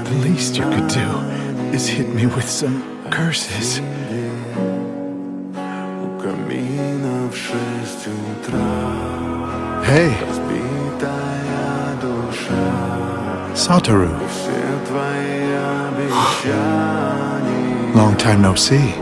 The least you could do is hit me with some curses. Hey, Satoru. Long time no see.